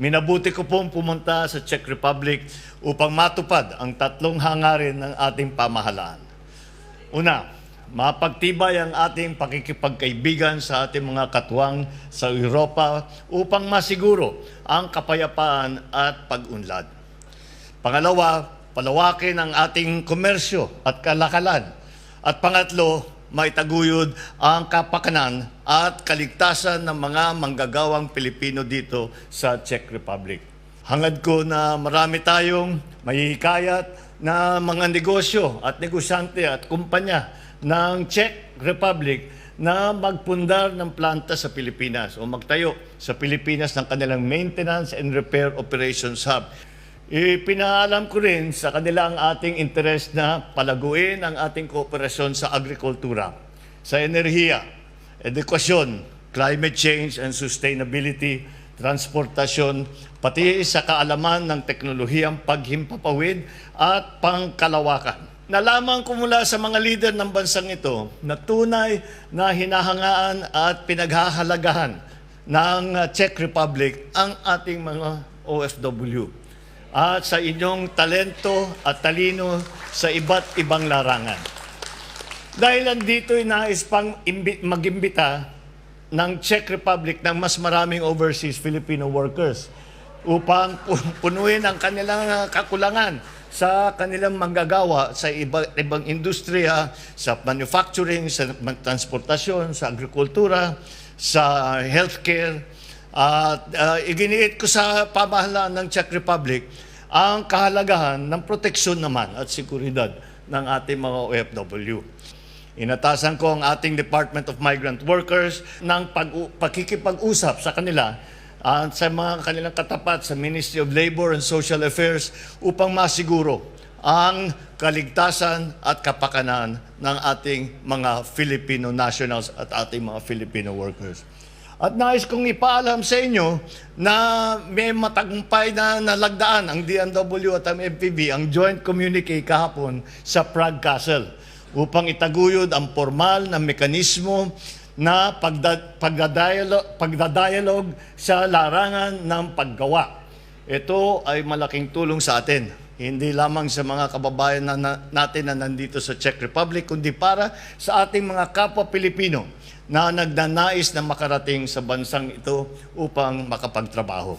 Minabuti ko pong pumunta sa Czech Republic upang matupad ang tatlong hangarin ng ating pamahalaan. Una, mapagtibay ang ating pakikipagkaibigan sa ating mga katuwang sa Europa upang masiguro ang kapayapaan at pag-unlad. Pangalawa, palawakin ang ating komersyo at kalakalan. At pangatlo, maitaguyod ang kapakanan at kaligtasan ng mga manggagawang Pilipino dito sa Czech Republic. Hangad ko na marami tayong mahihikayat na mga negosyo at negosyante at kumpanya ng Czech Republic na magpundar ng planta sa Pilipinas o magtayo sa Pilipinas ng kanilang Maintenance and Repair Operations Hub. Ipinaalam ko rin sa kanila ang ating interes na palaguin ang ating kooperasyon sa agrikultura, sa enerhiya, edukasyon, climate change and sustainability, transportasyon, pati sa kaalaman ng teknolohiyang paghimpapawid at pangkalawakan. Nalaman ko mula sa mga lider ng bansang ito na tunay na hinahangaan at pinaghahalagahan ng Czech Republic ang ating mga OFW at sa inyong talento at talino sa iba't ibang larangan. Dahil andito'y nais pang mag-imbita ng Czech Republic ng mas maraming overseas Filipino workers upang punuin ang kanilang kakulangan sa kanilang manggagawa sa ibang industriya, sa manufacturing, sa transportasyon, sa agrikultura, sa healthcare. At iginiit ko sa pamahalaan ng Czech Republic ang kahalagahan ng proteksyon naman at seguridad ng ating mga OFW. Inatasan ko ang ating Department of Migrant Workers ng pakikipag-usap sa kanila at sa mga kanilang katapat sa Ministry of Labor and Social Affairs upang masiguro ang kaligtasan at kapakanan ng ating mga Filipino nationals at ating mga Filipino workers. At nais kong ipaalam sa inyo na may matagumpay na nalagdaan ang DMW at ang MPB, ang joint communique kahapon sa Prague Castle upang itaguyod ang formal na mekanismo na pagdadialog sa larangan ng paggawa. Ito ay malaking tulong sa atin, hindi lamang sa mga kababayan natin na nandito sa Czech Republic, kundi para sa ating mga kapwa Pilipino na nagnanais na makarating sa bansang ito upang makapagtrabaho.